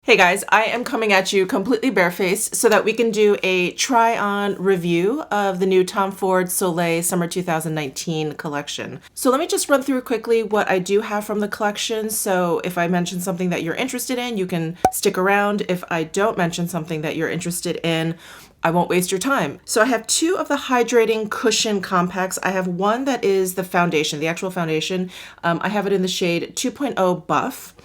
Hey guys, I am coming at you completely barefaced so that we can do a try-on review of the new Tom Ford Soleil Summer 2019 collection. So let me just run through quickly what I do have from the collection. So if I mention something that you're interested in, you can stick around. If I don't mention something that you're interested in, I won't waste your time. So I have two of the hydrating cushion compacts. I have one that is the foundation, the actual foundation. I have it in the shade 2.0 Buff.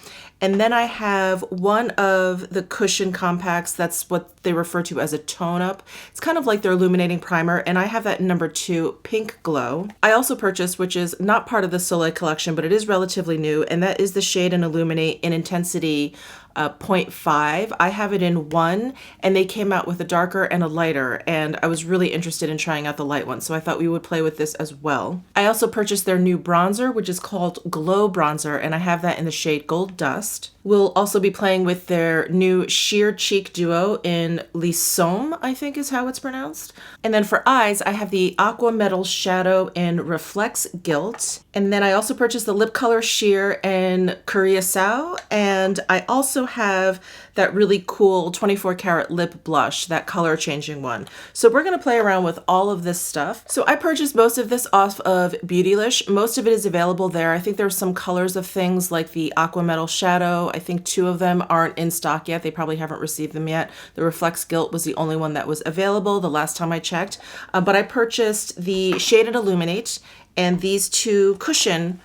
And then I have one of the cushion compacts. That's what they refer to as a tone up. It's kind of like their illuminating primer. And I have that in number 2, Pink Glow. I also purchased, which is not part of the Soleil collection, but it is relatively new. And that is the shade in Illuminate in intensity 0.5. I have it in 1, and they came out with a darker and a lighter, and I was really interested in trying out the light one, so I thought we would play with this as well. I also purchased their new bronzer, which is called Glow Bronzer, and I have that in the shade Gold Dust. We'll also be playing with their new Sheer Cheek Duo in Les Sommes, I think is how it's pronounced. And then for eyes, I have the Aqua Metal Shadow in Reflex Gilt. And then I also purchased the Lip Color Sheer in Carriacou, and I also have that really cool 24 karat lip blush, that color changing one. So we're gonna play around with all of this stuff. So I purchased most of this off of Beautylish. Most of it is available there. I think there's some colors of things like the Aqua Metal Shadow. I think 2 of them aren't in stock yet. They probably haven't received them yet. The Reflex Gilt was the only one that was available the last time I checked. But I purchased the Shade and Illuminate and these 2 cushion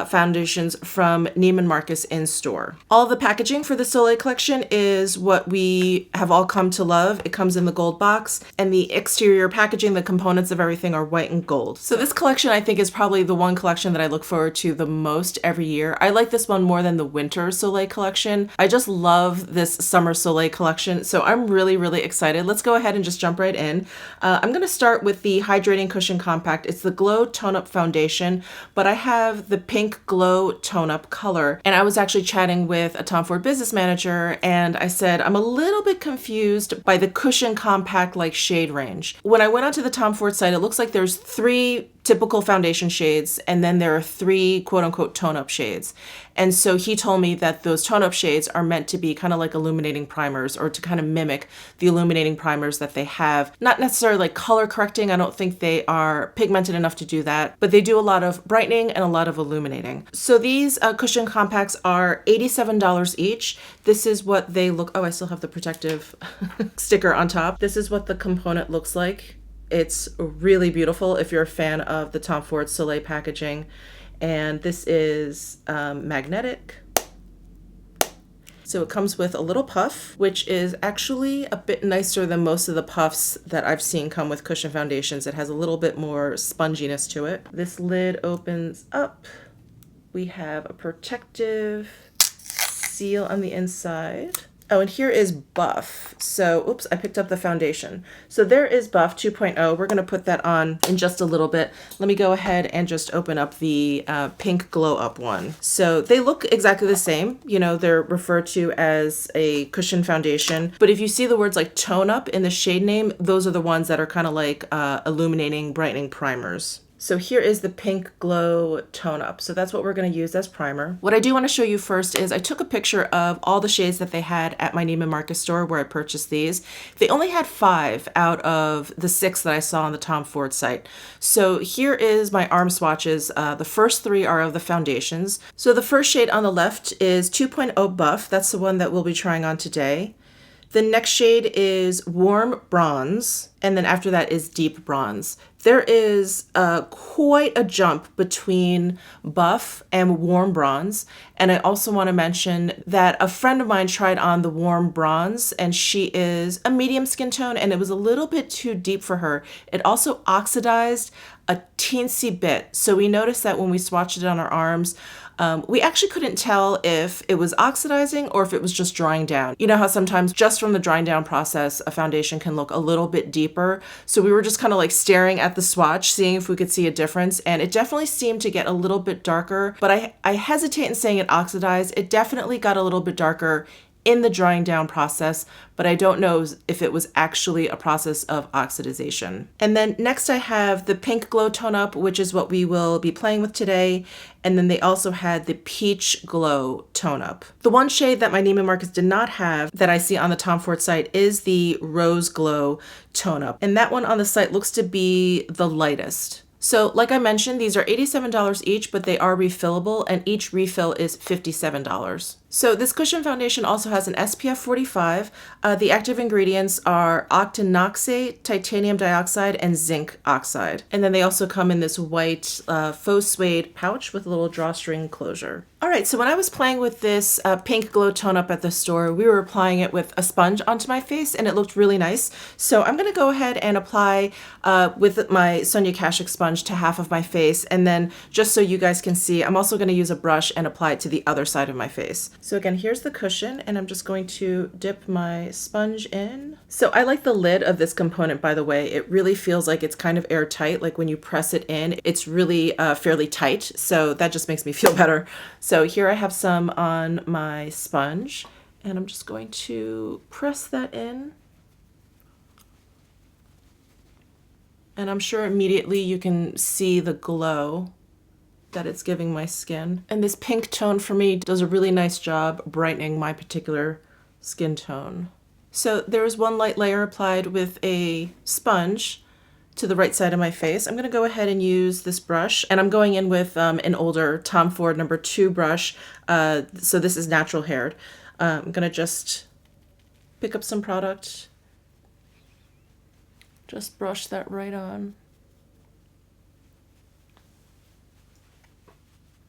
foundations from Neiman Marcus in store. All the packaging for the Soleil collection is what we have all come to love. It comes in the gold box, and the exterior packaging, the components of everything are white and gold. So this collection I think is probably the one collection that I look forward to the most every year. I like this one more than the winter Soleil collection. I just love this summer Soleil collection, so I'm really, really excited. Let's go ahead and just jump right in. I'm gonna start with the Hydrating Cushion Compact. It's the Glow Tone Up Foundation, but I have the Pink Glow Tone Up color. And I was actually chatting with a Tom Ford business manager, and I said, I'm a little bit confused by the cushion compact like shade range. When I went onto the Tom Ford site, it looks like there's 3 typical foundation shades, and then there are 3 quote unquote tone up shades. And so he told me that those tone up shades are meant to be kind of like illuminating primers, or to kind of mimic the illuminating primers that they have. Not necessarily like color correcting. I don't think they are pigmented enough to do that, but they do a lot of brightening and a lot of illuminating. So these cushion compacts are $87 each. This is what they look, oh, I still have the protective sticker on top. This is what the component looks like. It's really beautiful if you're a fan of the Tom Ford Soleil packaging. And this is magnetic. So it comes with a little puff, which is actually a bit nicer than most of the puffs that I've seen come with cushion foundations. It has a little bit more sponginess to it. This lid opens up. We have a protective seal on the inside. Oh, and here is Buff. So, oops, I picked up the foundation. So there is Buff 2.0. We're going to put that on in just a little bit. Let me go ahead and just open up the Pink Glow Up one. So they look exactly the same. You know, they're referred to as a cushion foundation. But if you see the words like tone up in the shade name, those are the ones that are kind of like illuminating, brightening primers. So here is the Pink Glow Tone Up. So that's what we're going to use as primer. What I do want to show you first is I took a picture of all the shades that they had at my Neiman Marcus store where I purchased these. They only had 5 out of the 6 that I saw on the Tom Ford site. So here is my arm swatches. The first 3 are of the foundations. So the first shade on the left is 2.0 Buff. That's the one that we'll be trying on today. The next shade is Warm Bronze, and then after that is Deep Bronze. There is quite a jump between Buff and Warm Bronze, and I also want to mention that a friend of mine tried on the Warm Bronze, and she is a medium skin tone, and it was a little bit too deep for her. It also oxidized a teensy bit, so we noticed that when we swatched it on our arms, we actually couldn't tell if it was oxidizing or if it was just drying down. You know how sometimes just from the drying down process, a foundation can look a little bit deeper. So we were just kind of like staring at the swatch, seeing if we could see a difference. And it definitely seemed to get a little bit darker, but I hesitate in saying it oxidized. It definitely got a little bit darker in the drying down process, but I don't know if it was actually a process of oxidization. And then next I have the Pink Glow Tone Up, which is what we will be playing with today. And then they also had the Peach Glow Tone Up. The one shade that my Neiman Marcus did not have that I see on the Tom Ford site is the Rose Glow Tone Up. And that one on the site looks to be the lightest. So like I mentioned, these are $87 each, but they are refillable, and each refill is $57. So this cushion foundation also has an SPF 45. The active ingredients are octinoxate, titanium dioxide, and zinc oxide. And then they also come in this white faux suede pouch with a little drawstring closure. All right, so when I was playing with this Pink Glow Tone Up at the store, we were applying it with a sponge onto my face, and it looked really nice. So I'm gonna go ahead and apply with my Sonia Kashuk sponge to half of my face, and then just so you guys can see, I'm also gonna use a brush and apply it to the other side of my face. So again, here's the cushion, and I'm just going to dip my sponge in. So I like the lid of this component, by the way. It really feels like it's kind of airtight. Like when you press it in, it's really fairly tight. So that just makes me feel better. So here I have some on my sponge, and I'm just going to press that in. And I'm sure immediately you can see the glow that it's giving my skin. And this pink tone for me does a really nice job brightening my particular skin tone. So there's one light layer applied with a sponge to the right side of my face. I'm gonna go ahead and use this brush, and I'm going in with an older Tom Ford number 2 brush. So this is natural haired. I'm gonna just pick up some product, just brush that right on.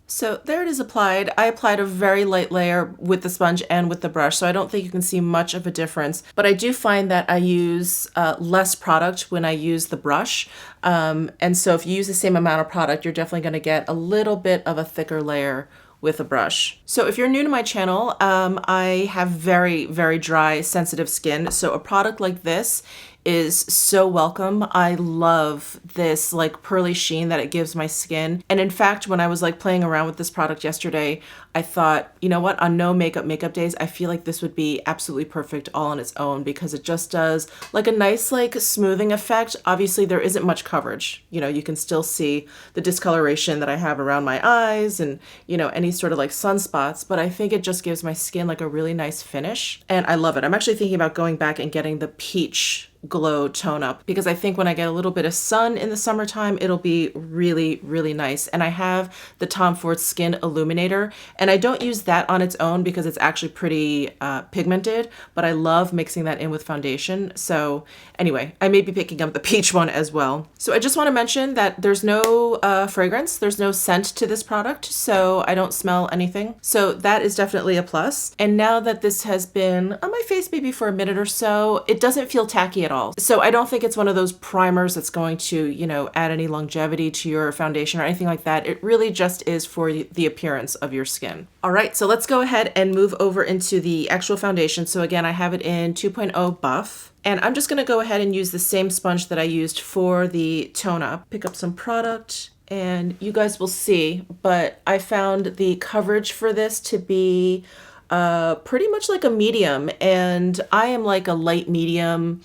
So there it is applied. I applied a very light layer with the sponge and with the brush, so I don't think you can see much of a difference. But I do find that I use less product when I use the brush. And so if you use the same amount of product, you're definitely going to get a little bit of a thicker layer with a brush. So if you're new to my channel, I have very, very dry, sensitive skin. So a product like this is so welcome. I love this like pearly sheen that it gives my skin. And in fact, when I was like playing around with this product yesterday, I thought, you know what, on no makeup days, I feel like this would be absolutely perfect all on its own, because it just does like a nice like smoothing effect. Obviously there isn't much coverage. You know, you can still see the discoloration that I have around my eyes and, you know, any sort of like sunspots, but I think it just gives my skin like a really nice finish. And I love it. I'm actually thinking about going back and getting the Peach Glow Tone Up, because I think when I get a little bit of sun in the summertime, it'll be really, really nice. And I have the Tom Ford Skin Illuminator, and I don't use that on its own because it's actually pretty pigmented, but I love mixing that in with foundation. So anyway, I may be picking up the peach one as well. So I just want to mention that there's no fragrance, there's no scent to this product, so I don't smell anything. So that is definitely a plus. And now that this has been on my face maybe for a minute or so, it doesn't feel tacky at all. So I don't think it's one of those primers that's going to, you know, add any longevity to your foundation or anything like that. It really just is for the appearance of your skin. All right, so let's go ahead and move over into the actual foundation. So again, I have it in 2.0 Buff. And I'm just gonna go ahead and use the same sponge that I used for the tone up. Pick up some product, and you guys will see, but I found the coverage for this to be pretty much like a medium, and I am like a light medium,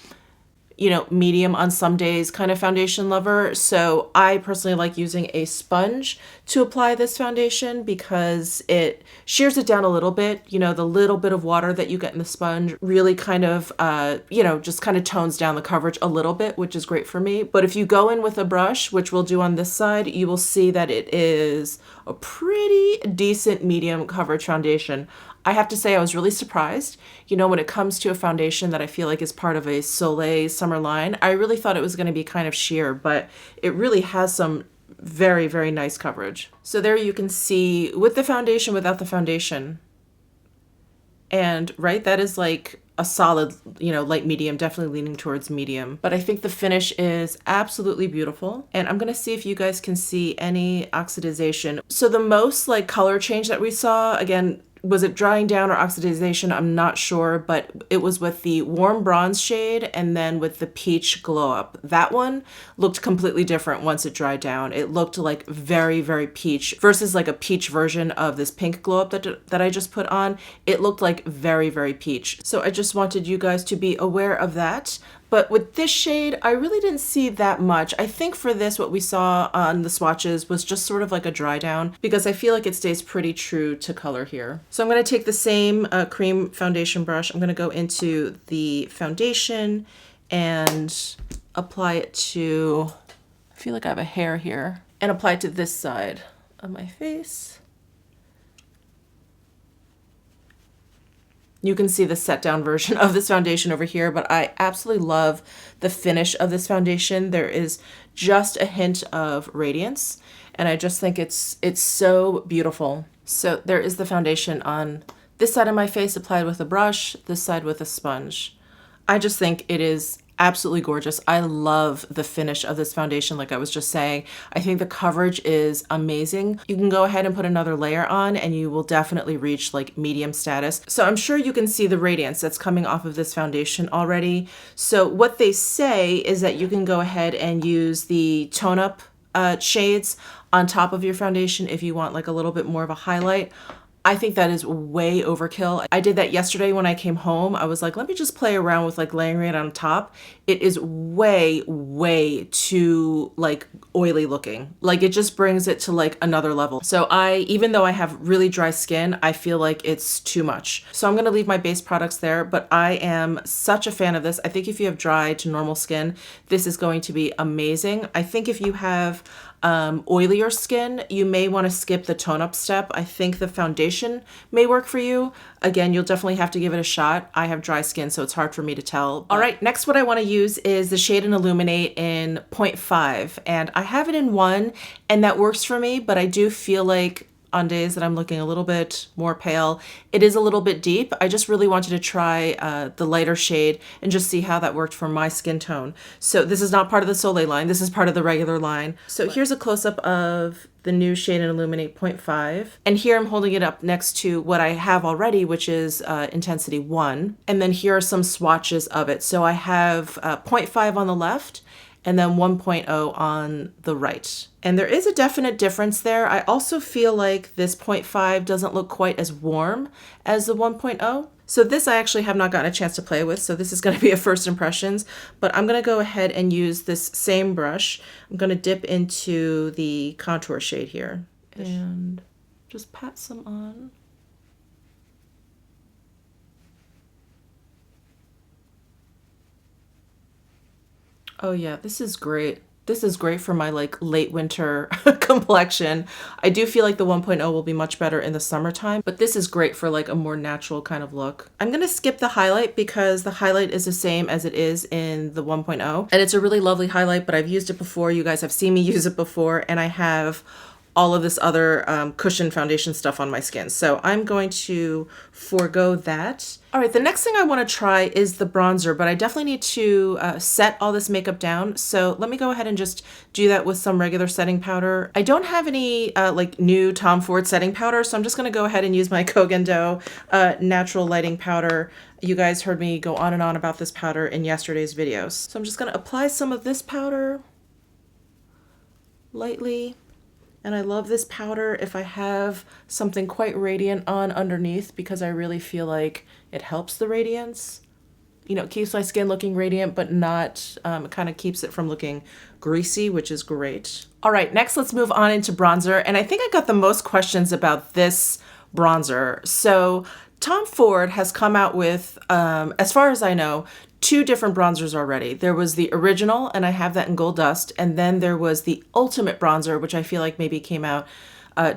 you know, medium on some days kind of foundation lover. So I personally like using a sponge to apply this foundation because it shears it down a little bit. You know, the little bit of water that you get in the sponge really kind of, you know, just kind of tones down the coverage a little bit, which is great for me. But if you go in with a brush, which we'll do on this side, you will see that it is a pretty decent medium coverage foundation. I have to say I was really surprised. You know, when it comes to a foundation that I feel like is part of a Soleil Summer line, I really thought it was going to be kind of sheer, but it really has some very, very nice coverage. So there you can see with the foundation, without the foundation. And right, that is like a solid, you know, light medium, definitely leaning towards medium. But I think the finish is absolutely beautiful. And I'm gonna see if you guys can see any oxidization. So the most like color change that we saw, again, was it drying down or oxidization? I'm not sure, but it was with the warm bronze shade and then with the peach glow up. That one looked completely different once it dried down. It looked like very, very peach versus like a peach version of this pink glow up that I just put on. It looked like very, very peach. So I just wanted you guys to be aware of that. But with this shade, I really didn't see that much. I think for this, what we saw on the swatches was just sort of like a dry down because I feel like it stays pretty true to color here. So I'm gonna take the same cream foundation brush. I'm gonna go into the foundation and apply it to, I feel like I have a hair here, and apply it to this side of my face. You can see the set down version of this foundation over here, but I absolutely love the finish of this foundation. There is just a hint of radiance, and I just think it's so beautiful. So there is the foundation on this side of my face applied with a brush, this side with a sponge. I just think it is absolutely gorgeous. I love the finish of this foundation, like I was just saying. I think the coverage is amazing. You can go ahead and put another layer on and you will definitely reach like medium status. So I'm sure you can see the radiance that's coming off of this foundation already. So what they say is that you can go ahead and use the tone up shades on top of your foundation if you want like a little bit more of a highlight. I think that is way overkill. I did that yesterday when I came home. I was like, let me just play around with like layering it on top. It is way, way too like oily looking. Like it just brings it to like another level. So even though I have really dry skin, I feel like it's too much. So I'm gonna leave my base products there, but I am such a fan of this. I think if you have dry to normal skin, this is going to be amazing. I think if you have oilier skin, you may want to skip the tone up step. I think the foundation may work for you. Again, you'll definitely have to give it a shot. I have dry skin, so it's hard for me to tell. All right, next what I want to use is the shade in Illuminate in 0.5, and I have it in 1, and that works for me, but I do feel like on days that I'm looking a little bit more pale, it is a little bit deep. I just really wanted to try the lighter shade and just see how that worked for my skin tone. So this is not part of the Soleil line. This is part of the regular line. So here's a close-up of the new shade in Illuminate 0.5. And here I'm holding it up next to what I have already, which is Intensity 1. And then here are some swatches of it. So I have 0.5 on the left, and then 1.0 on the right. And there is a definite difference there. I also feel like this 0.5 doesn't look quite as warm as the 1.0. So this I actually have not gotten a chance to play with, so this is gonna be a first impressions, but I'm gonna go ahead and use this same brush. I'm gonna dip into the contour shade here and just pat some on. Oh yeah, this is great. This is great for my like late winter complexion. I do feel like the 1.0 will be much better in the summertime, but this is great for like a more natural kind of look. I'm gonna skip the highlight because the highlight is the same as it is in the 1.0. And it's a really lovely highlight, but I've used it before. You guys have seen me use it before, and I have all of this other cushion foundation stuff on my skin. So I'm going to forego that. All right, the next thing I wanna try is the bronzer, but I definitely need to set all this makeup down. So let me go ahead and just do that with some regular setting powder. I don't have any like new Tom Ford setting powder, so I'm just gonna go ahead and use my Kogendo natural lighting powder. You guys heard me go on and on about this powder in yesterday's videos. So I'm just gonna apply some of this powder lightly. And I love this powder if I have something quite radiant on underneath, because I really feel like it helps the radiance. You know, it keeps my skin looking radiant, but not, it kind of keeps it from looking greasy, which is great. All right, next let's move on into bronzer. And I think I got the most questions about this bronzer. So Tom Ford has come out with, as far as I know, 2 different bronzers already. There was the original, and I have that in Gold Dust, and then there was the Ultimate bronzer, which I feel like maybe came out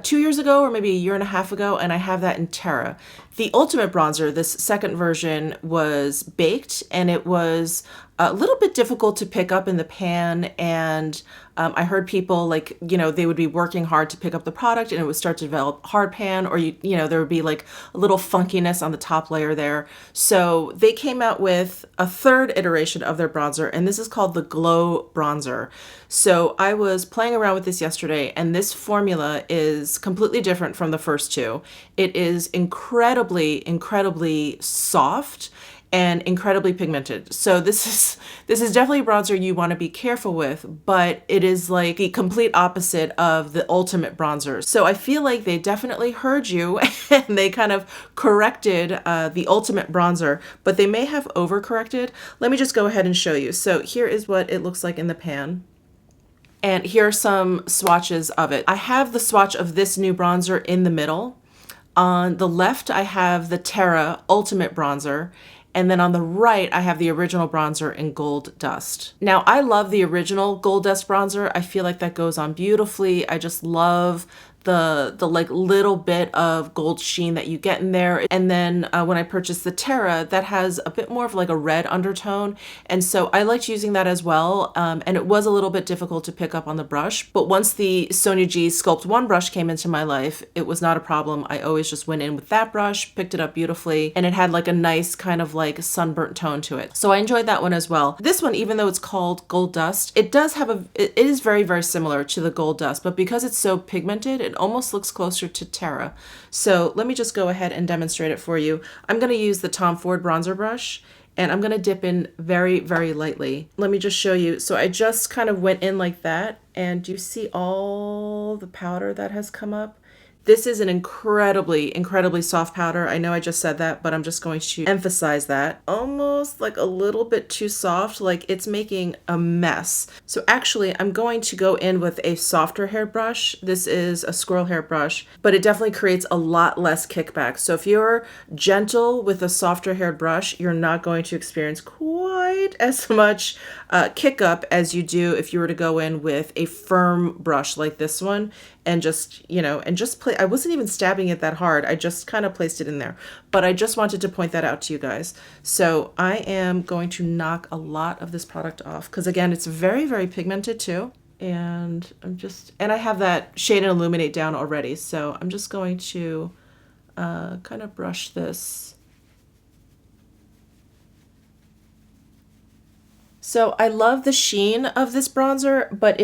2 years ago or maybe a year and a half ago, and I have that in Terra. The Ultimate Bronzer, this second version, was baked, and it was a little bit difficult to pick up in the pan, and I heard people like, they would be working hard to pick up the product and it would start to develop hard pan, or there would be like a little funkiness on the top layer there. So they came out with a third iteration of their bronzer, and this is called the Glow Bronzer. So I was playing around with this yesterday, and this formula is completely different from the first two. It is incredibly soft and incredibly pigmented. So this is definitely a bronzer you want to be careful with, but it is like the complete opposite of the Ultimate Bronzer. So I feel like they definitely heard you and they kind of corrected the Ultimate Bronzer, but they may have overcorrected. Let me just go ahead and show you. So here is what it looks like in the pan. And here are some swatches of it. I have the swatch of this new bronzer in the middle. On the left, I have the Terra Ultimate Bronzer. And then on the right, I have the original bronzer in Gold Dust. Now, I love the original Gold Dust bronzer. I feel like that goes on beautifully. I just love the like little bit of gold sheen that you get in there. And then when I purchased the Terra, that has a bit more of like a red undertone. And so I liked using that as well. And it was a little bit difficult to pick up on the brush. But once the Sonia G Sculpt 1 brush came into my life, it was not a problem. I always just went in with that brush, picked it up beautifully, and it had like a nice kind of like sunburnt tone to it. So I enjoyed that one as well. This one, even though it's called Gold Dust, it is very similar to the Gold Dust, but because it's so pigmented, it almost looks closer to Terra. So let me just go ahead and demonstrate it for you. I'm going to use the Tom Ford bronzer brush, and I'm going to dip in very lightly. Let me just show you. So I just kind of went in like that, and do you see all the powder that has come up? This is an incredibly soft powder. I know I just said that, but I'm just going to emphasize that. Almost like a little bit too soft, like it's making a mess. So actually, I'm going to go in with a softer hair brush. This is a squirrel hair brush, but it definitely creates a lot less kickback. So if you're gentle with a softer haired brush, you're not going to experience quite as much kick up as you do if you were to go in with a firm brush like this one and just play. I wasn't even stabbing it that hard. I just kind of placed it in there, but I just wanted to point that out to you guys. So I am going to knock a lot of this product off because again, it's very pigmented too. And I have that shade and illuminate down already. So I'm just going to kind of brush this. So I love the sheen of this bronzer, but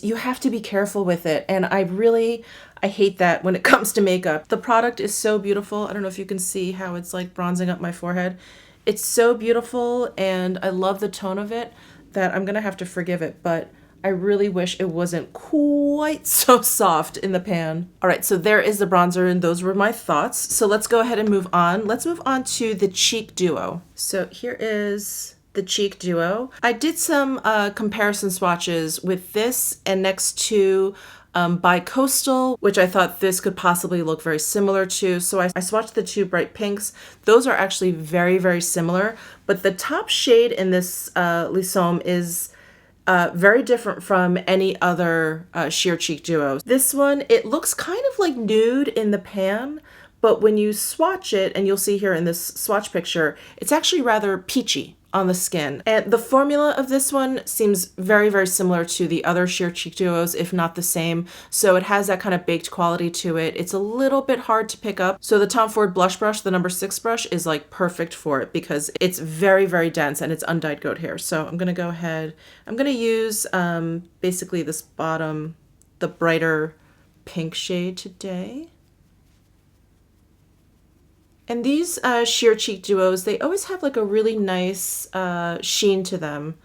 you have to be careful with it. And I hate that when it comes to makeup. The product is so beautiful. I don't know if you can see how it's like bronzing up my forehead. It's so beautiful and I love the tone of it that I'm gonna have to forgive it, but I really wish it wasn't quite so soft in the pan. All right, so there is the bronzer and those were my thoughts. So let's go ahead and move on. Let's move on to the Cheek Duo. So here is the Cheek Duo. I did some comparison swatches with this and next to Bi-Coastal, which I thought this could possibly look very similar to. So I swatched the two bright pinks. Those are actually very similar, but the top shade in this Lissome is very different from any other sheer cheek duo. This one, it looks kind of like nude in the pan, but when you swatch it, and you'll see here in this swatch picture, it's actually rather peachy on the skin. And the formula of this one seems very similar to the other sheer cheek duos, if not the same. So it has that kind of baked quality to it. It's a little bit hard to pick up. So the Tom Ford blush brush, the number 6 brush, is like perfect for it because it's very dense and it's undyed goat hair. So I'm gonna go ahead. I'm gonna use basically this bottom, the brighter pink shade today. And these sheer cheek duos, they always have like a really nice sheen to them.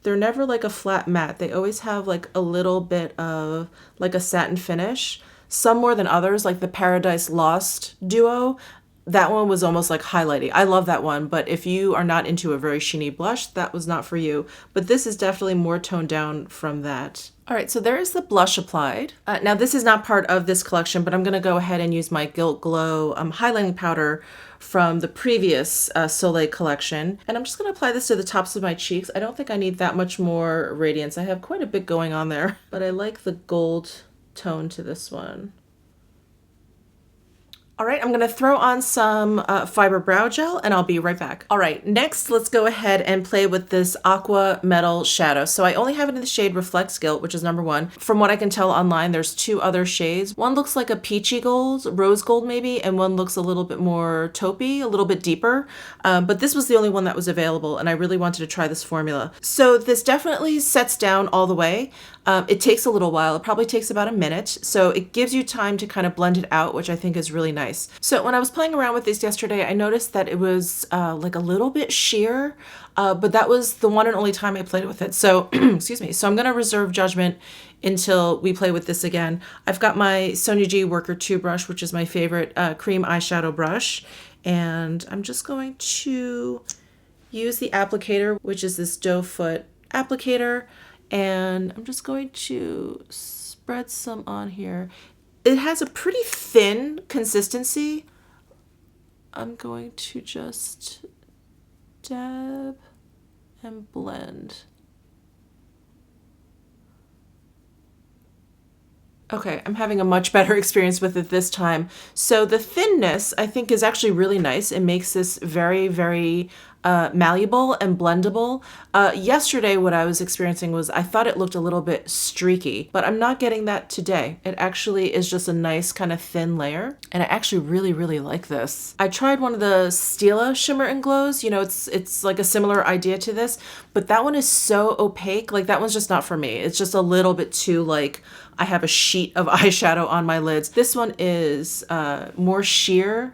They're never like a flat matte. They always have like a little bit of like a satin finish. Some more than others, like the Paradise Lost duo. That one was almost like highlighting. I love that one, but if you are not into a very sheeny blush, that was not for you. But this is definitely more toned down from that. All right, so there is the blush applied. Now this is not part of this collection, but I'm gonna go ahead and use my Gilt Glow highlighting powder from the previous Soleil collection. And I'm just gonna apply this to the tops of my cheeks. I don't think I need that much more radiance. I have quite a bit going on there, but I like the gold tone to this one. All right, I'm gonna throw on some fiber brow gel and I'll be right back. All right, next let's go ahead and play with this Acqua metal shadow. So I only have it in the shade Reflects Gilt, which is number 1. From what I can tell online, there's 2 other shades. One looks like a peachy gold, rose gold maybe, and one looks a little bit more taupey, a little bit deeper. But this was the only one that was available and I really wanted to try this formula. So this definitely sets down all the way. It takes a little while. It probably takes about a minute. So it gives you time to kind of blend it out, which I think is really nice. So when I was playing around with this yesterday, I noticed that it was like a little bit sheer, but that was the one and only time I played with it. So, excuse me. So I'm going to reserve judgment until we play with this again. I've got my Sonia G Worker 2 brush, which is my favorite cream eyeshadow brush. And I'm just going to use the applicator, which is this doe foot applicator. And I'm just going to spread some on here. It has a pretty thin consistency. I'm going to just dab and blend. Okay, I'm having a much better experience with it this time. So the thinness, I think, is actually really nice. It makes this very, very malleable and blendable. Yesterday, what I was experiencing was I thought it looked a little bit streaky, but I'm not getting that today. It actually is just a nice kind of thin layer, and I actually really, really like this. I tried one of the Stila Shimmer and Glows. You know, it's like a similar idea to this, but that one is so opaque. Like, that one's just not for me. It's just a little bit too, like, I have a sheet of eyeshadow on my lids. This one is more sheer,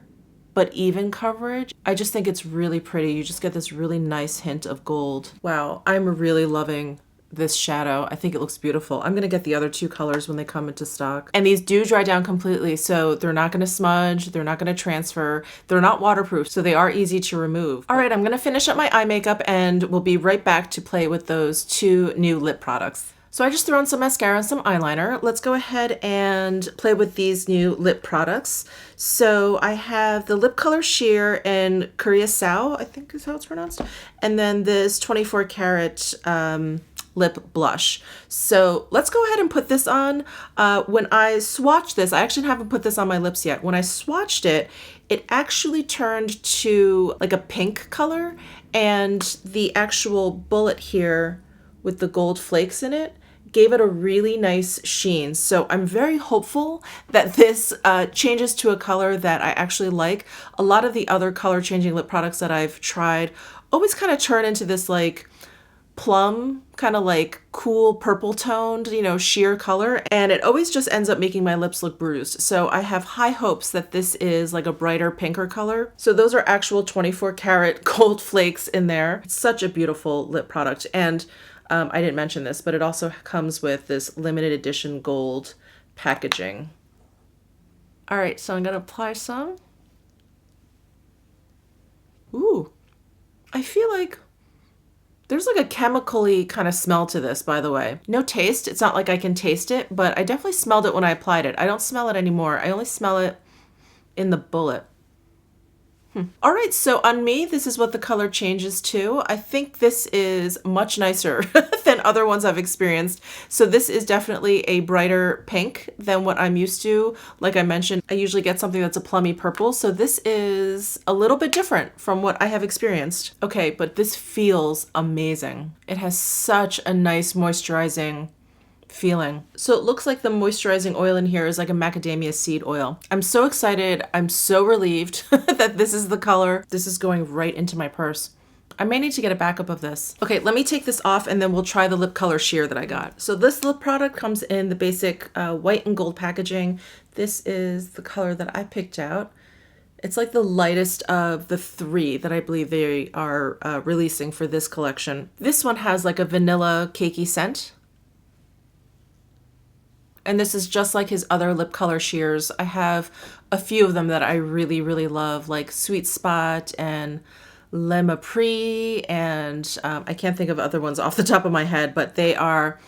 but even coverage. I just think it's really pretty. You just get this really nice hint of gold. Wow, I'm really loving this shadow. I think it looks beautiful. I'm gonna get the other 2 colors when they come into stock. And these do dry down completely, so they're not gonna smudge, they're not gonna transfer, they're not waterproof, so they are easy to remove. All right, I'm gonna finish up my eye makeup and we'll be right back to play with those 2 new lip products. So I just threw on some mascara and some eyeliner. Let's go ahead and play with these new lip products. So I have the Lip Color Sheer in Carriacou, I think is how it's pronounced. And then this 24 karat lip blush. So let's go ahead and put this on. When I swatched this, I actually haven't put this on my lips yet. When I swatched it, it actually turned to like a pink color, and the actual bullet here with the gold flakes in it gave it a really nice sheen. So I'm very hopeful that this changes to a color that I actually like. A lot of the other color changing lip products that I've tried always kind of turn into this like plum, kind of like cool purple toned, you know, sheer color. And it always just ends up making my lips look bruised. So I have high hopes that this is like a brighter, pinker color. So those are actual 24 karat gold flakes in there. It's such a beautiful lip product. And I didn't mention this, but it also comes with this limited edition gold packaging. All right, so I'm gonna apply some. Ooh, I feel like there's like a chemical-y kind of smell to this, by the way. No taste, it's not like I can taste it, but I definitely smelled it when I applied it. I don't smell it anymore. I only smell it in the bullet. All right, so on me, this is what the color changes to. I think this is much nicer than other ones I've experienced. So this is definitely a brighter pink than what I'm used to. Like I mentioned, I usually get something that's a plummy purple. So this is a little bit different from what I have experienced. Okay, but this feels amazing. It has such a nice moisturizing feeling. So it looks like the moisturizing oil in here is like a macadamia seed oil. I'm so excited. I'm so relieved that this is the color. This is going right into my purse. I may need to get a backup of this. Okay, let me take this off and then we'll try the lip color sheer that I got. So this lip product comes in the basic white and gold packaging. This is the color that I picked out. It's like the lightest of the 3 that I believe they are releasing for this collection. This one has like a vanilla cakey scent. And this is just like his other lip color sheers. I have a few of them that I really, really love, like Sweet Spot and Le Mépris, and I can't think of other ones off the top of my head, but they are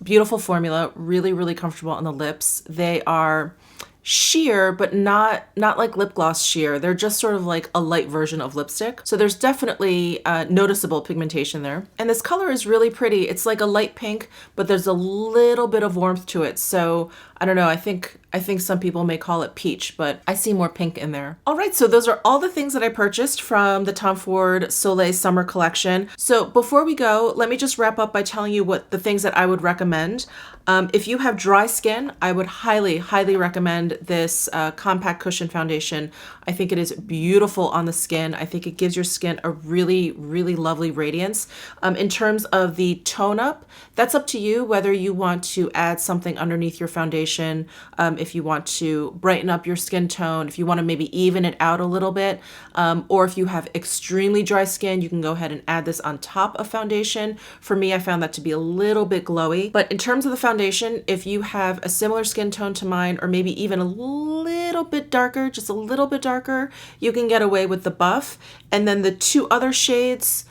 beautiful formula, really, really comfortable on the lips. They are sheer, but not like lip gloss sheer. They're just sort of like a light version of lipstick. So there's definitely noticeable pigmentation there. And this color is really pretty. It's like a light pink, but there's a little bit of warmth to it. So I don't know, I think some people may call it peach, but I see more pink in there. All right, so those are all the things that I purchased from the Tom Ford Soleil Summer collection. So before we go, let me just wrap up by telling you what the things that I would recommend. If you have dry skin, I would highly, highly recommend this compact cushion foundation. I think it is beautiful on the skin. I think it gives your skin a really, really lovely radiance. In terms of the tone up, that's up to you whether you want to add something underneath your foundation, if you want to brighten up your skin tone, if you want to maybe even it out a little bit, or if you have extremely dry skin, you can go ahead and add this on top of foundation. For me, I found that to be a little bit glowy. But in terms of the foundation, if you have a similar skin tone to mine, or maybe even a little bit darker, just a little bit darker, you can get away with the buff. And then the two other shades,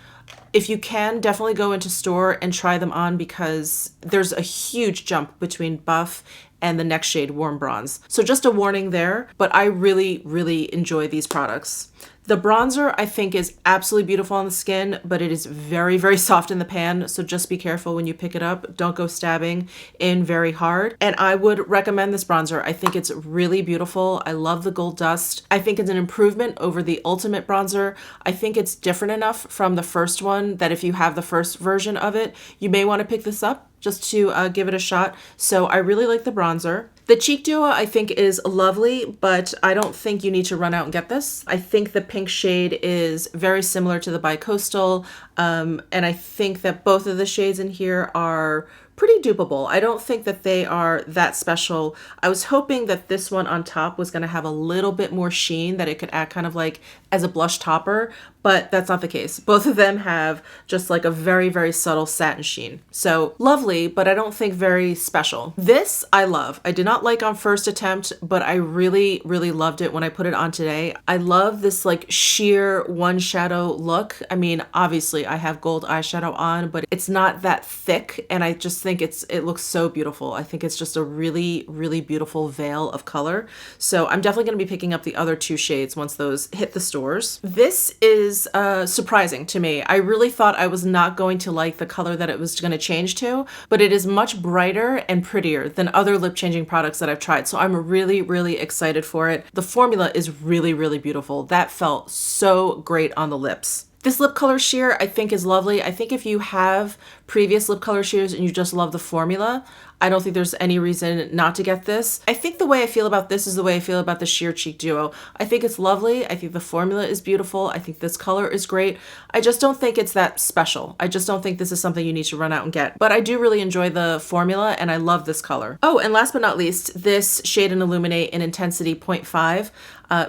if you can, definitely go into store and try them on, because there's a huge jump between buff and the next shade, warm bronze. So just a warning there, but I really, really enjoy these products. The bronzer I think is absolutely beautiful on the skin, but it is very, very soft in the pan. So just be careful when you pick it up. Don't go stabbing in very hard. And I would recommend this bronzer. I think it's really beautiful. I love the gold dust. I think it's an improvement over the Ultimate bronzer. I think it's different enough from the first one that if you have the first version of it, you may want to pick this up just to give it a shot. So I really like the bronzer. The cheek duo I think is lovely, but I don't think you need to run out and get this. I think the pink shade is very similar to the Bicoastal, and I think that both of the shades in here are pretty dupable. I don't think that they are that special. I was hoping that this one on top was going to have a little bit more sheen, that it could act kind of like as a blush topper, but that's not the case. Both of them have just like a very, very subtle satin sheen. So lovely, but I don't think very special. This I love. I did not like on first attempt, but I really, really loved it when I put it on today. I love this like sheer one shadow look. I mean, obviously I have gold eyeshadow on, but it's not that thick, and I just think it looks so beautiful. I think it's just a really, really beautiful veil of color. So I'm definitely going to be picking up the other two shades once those hit the stores. This is surprising to me. I really thought I was not going to like the color that it was going to change to, but it is much brighter and prettier than other lip changing products that I've tried. So I'm really, really excited for it. The formula is really, really beautiful. That felt so great on the lips. This lip color sheer I think is lovely. I think if you have previous lip color sheers and you just love the formula, I don't think there's any reason not to get this. I think the way I feel about this is the way I feel about the sheer cheek duo. I think it's lovely. I think the formula is beautiful. I think this color is great. I just don't think it's that special. I just don't think this is something you need to run out and get. But I do really enjoy the formula, and I love this color. Oh, and last but not least, this shade in Illuminate in Intensity 0.5.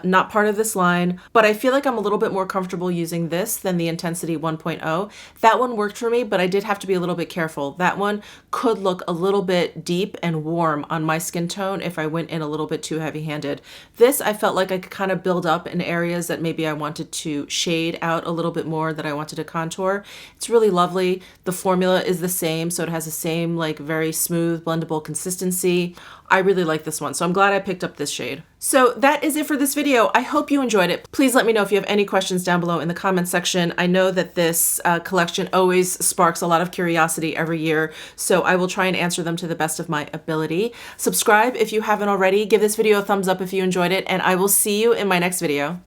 Not part of this line, but I feel like I'm a little bit more comfortable using this than the Intensity 1.0. That one worked for me, but I did have to be a little bit careful. That one could look a little bit deep and warm on my skin tone if I went in a little bit too heavy-handed. This, I felt like I could kind of build up in areas that maybe I wanted to shade out a little bit more, that I wanted to contour. It's really lovely. The formula is the same, so it has the same like very smooth, blendable consistency. I really like this one, so I'm glad I picked up this shade. So that is it for this video. I hope you enjoyed it. Please let me know if you have any questions down below in the comments section. I know that this collection always sparks a lot of curiosity every year, so I will try and answer them to the best of my ability. Subscribe if you haven't already. Give this video a thumbs up if you enjoyed it, and I will see you in my next video.